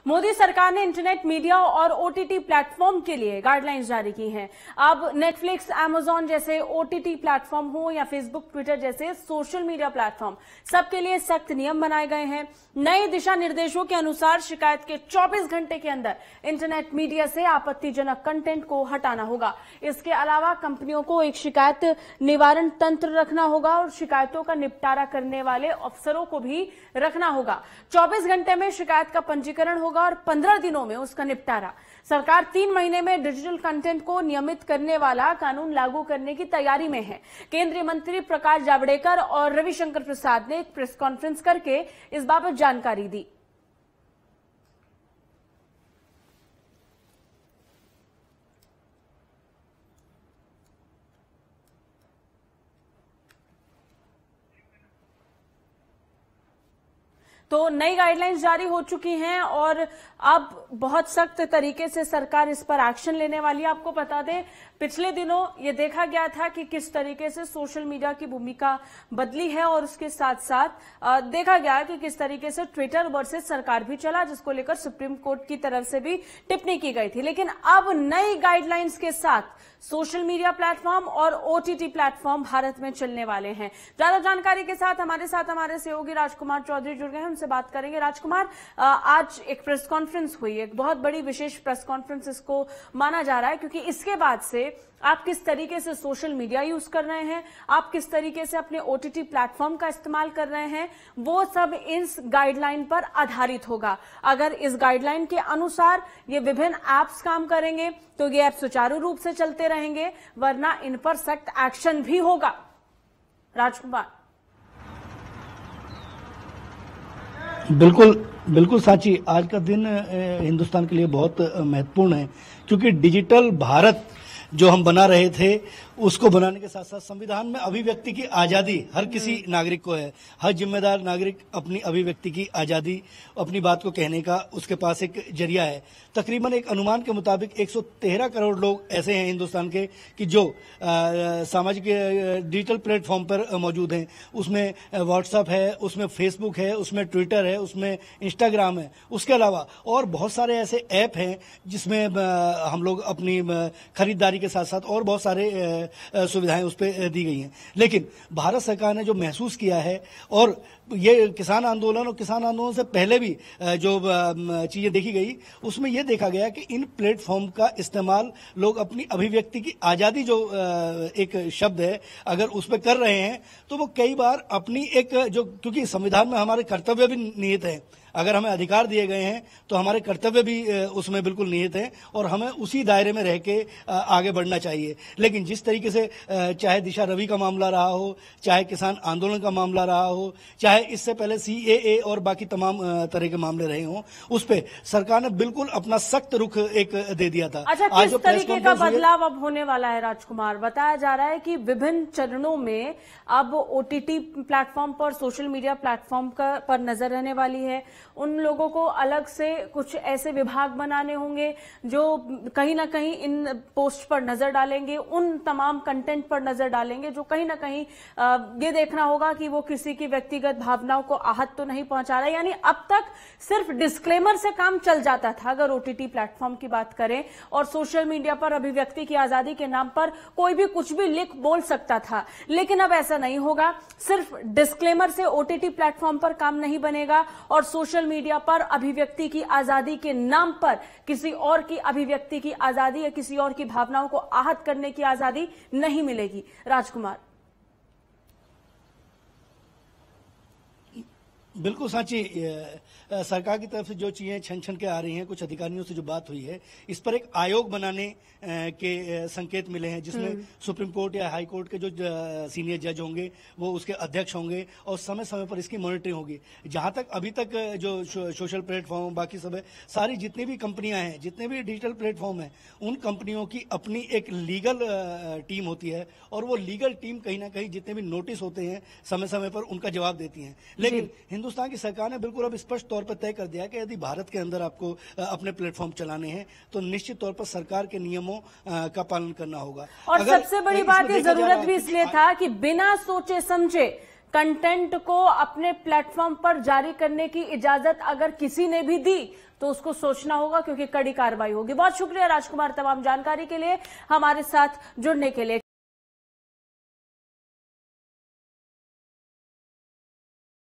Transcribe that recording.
मोदी सरकार ने internet media और ओटीटी प्लेटफॉर्म के लिए गाइडलाइंस जारी की हैं। अब नेटफ्लिक्स, अमेजॉन जैसे ओटीटी प्लेटफॉर्म हो या फेसबुक, ट्विटर जैसे सोशल मीडिया प्लेटफॉर्म, सबके लिए सख्त नियम बनाए गए हैं। नए दिशा निर्देशों के अनुसार शिकायत के 24 घंटे के अंदर इंटरनेट मीडिया से आपत्तिजनक कंटेंट को हटाना होगा। इसके अलावा कंपनियों को एक शिकायत निवारण तंत्र रखना होगा और शिकायतों का निपटारा करने वाले अफसरों को भी रखना होगा। 24 घंटे में शिकायत का पंजीकरण होगा और 15 दिनों में उसका निपटारा। सरकार 3 महीने में डिजिटल कंटेंट को नियमित करने वाला कानून लागू करने की तैयारी में है। केंद्रीय मंत्री प्रकाश जावड़ेकर और रविशंकर प्रसाद ने एक प्रेस कॉन्फ्रेंस करके इस बाबत जानकारी दी। तो नई गाइडलाइंस जारी हो चुकी हैं और अब बहुत सख्त तरीके से सरकार इस पर एक्शन लेने वाली है। आपको बता दें, पिछले दिनों ये देखा गया था कि किस तरीके से सोशल मीडिया की भूमिका बदली है और उसके साथ साथ देखा गया कि किस तरीके से ट्विटर वर्सेस सरकार भी चला, जिसको लेकर सुप्रीम कोर्ट की तरफ से भी टिप्पणी की गई थी। लेकिन अब नई गाइडलाइंस के साथ सोशल मीडिया प्लेटफॉर्म और ओटीटी प्लेटफॉर्म भारत में चलने वाले हैं। ज्यादा जानकारी के साथ हमारे सहयोगी राजकुमार चौधरी जुड़ गए हैं, उनसे बात करेंगे। राजकुमार, आज एक प्रेस कॉन्फ्रेंस हुई, एक बहुत बड़ी विशेष प्रेस कॉन्फ्रेंस इसको माना जा रहा है, क्योंकि इसके बाद से आप किस तरीके से सोशल मीडिया यूज कर रहे हैं, आप किस तरीके से अपने ओटीटी प्लेटफॉर्म का इस्तेमाल कर रहे हैं, वो सब इस गाइडलाइन पर आधारित होगा। अगर इस गाइडलाइन के अनुसार ये विभिन्न ऐप्स काम करेंगे तो ये ऐप सुचारू रूप से चलते रहेंगे, वरना इन पर सख्त एक्शन भी होगा। राजकुमार। बिल्कुल साची, आज का दिन हिंदुस्तान के लिए बहुत महत्वपूर्ण है, क्योंकि डिजिटल भारत जो हम बना रहे थे उसको बनाने के साथ साथ संविधान में अभिव्यक्ति की आजादी हर किसी नागरिक को है। हर जिम्मेदार नागरिक अपनी अभिव्यक्ति की आजादी, अपनी बात को कहने का उसके पास एक जरिया है। तकरीबन एक अनुमान के मुताबिक 113 करोड़ लोग ऐसे हैं हिंदुस्तान के कि जो सामाजिक डिजिटल प्लेटफॉर्म पर मौजूद हैं। उसमें व्हाट्सएप है, उसमें फेसबुक है, उसमें ट्विटर है, उसमें इंस्टाग्राम है। उसके अलावा और बहुत सारे ऐसे ऐप हैं जिसमें हम लोग अपनी खरीदारी के साथ साथ और बहुत सारे सुविधाएं उस पर दी गई हैं। लेकिन भारत सरकार ने जो महसूस किया है, और ये किसान आंदोलन से पहले भी जो चीजें देखी गई, उसमें यह देखा गया कि इन प्लेटफॉर्म का इस्तेमाल लोग अपनी अभिव्यक्ति की आजादी जो एक शब्द है, अगर उस पर कर रहे हैं तो वो कई बार अपनी एक जो, क्योंकि संविधान में हमारे कर्तव्य भी निहित है, अगर हमें अधिकार दिए गए हैं तो हमारे कर्तव्य भी उसमें बिल्कुल निहित हैं और हमें उसी दायरे में रह के आगे बढ़ना चाहिए। लेकिन जिस तरीके से चाहे दिशा रवि का मामला रहा हो, चाहे किसान आंदोलन का मामला रहा हो, चाहे इससे पहले सीएए और बाकी तमाम तरह के मामले रहे हों, उस पे सरकार ने बिल्कुल अपना सख्त रुख एक दे दिया था। अच्छा, किस तरीके का बदलाव अब होने वाला है राजकुमार? बताया जा रहा है कि विभिन्न चरणों में अब ओटीटी प्लेटफॉर्म पर, सोशल मीडिया प्लेटफॉर्म पर नजर रहने वाली है। उन लोगों को अलग से कुछ ऐसे विभाग बनाने होंगे जो कहीं ना कहीं इन पोस्ट पर नजर डालेंगे, उन तमाम कंटेंट पर नजर डालेंगे जो कहीं ना कहीं ये देखना होगा कि वो किसी की व्यक्तिगत भावनाओं को आहत तो नहीं पहुंचा रहा है। यानी अब तक सिर्फ डिस्क्लेमर से काम चल जाता था अगर ओटीटी प्लेटफॉर्म की बात करें, और सोशल मीडिया पर अभिव्यक्ति की आजादी के नाम पर कोई भी कुछ भी लिख बोल सकता था। लेकिन अब ऐसा नहीं होगा, सिर्फ डिस्क्लेमर से ओटीटी प्लेटफॉर्म पर काम नहीं बनेगा और सोशल मीडिया पर अभिव्यक्ति की आजादी के नाम पर किसी और की अभिव्यक्ति की आजादी या किसी और की भावनाओं को आहत करने की आजादी नहीं मिलेगी। राजकुमार। बिल्कुल साची, सरकार की तरफ से जो चीजें छन के आ रही हैं, कुछ अधिकारियों से जो बात हुई है, इस पर एक आयोग बनाने के संकेत मिले हैं, जिसमें सुप्रीम कोर्ट या हाई कोर्ट के जो सीनियर जज होंगे वो उसके अध्यक्ष होंगे और समय समय पर इसकी मॉनिटरिंग होगी। जहां तक अभी तक जो सोशल प्लेटफॉर्म बाकी सब है, सारी जितनी भी कंपनियां हैं, जितने भी डिजिटल प्लेटफॉर्म हैं, उन कंपनियों की अपनी एक लीगल टीम होती है और वो लीगल टीम कहीं ना कहीं जितने भी नोटिस होते हैं समय समय पर उनका जवाब देती है। लेकिन हिंदुस्तान की सरकार ने बिल्कुल अब स्पष्ट तौर पर तय कर दिया कि यदि भारत के अंदर आपको अपने प्लेटफॉर्म चलाने हैं तो निश्चित तौर पर सरकार के नियमों का पालन करना होगा। और सबसे बड़ी बात, ये जरूरत भी इसलिए था कि बिना सोचे समझे कंटेंट को अपने प्लेटफॉर्म पर जारी करने की इजाजत अगर किसी ने भी दी तो उसको सोचना होगा, क्योंकि कड़ी कार्रवाई होगी। बहुत शुक्रिया राजकुमार तमाम जानकारी के लिए, हमारे साथ जुड़ने के लिए।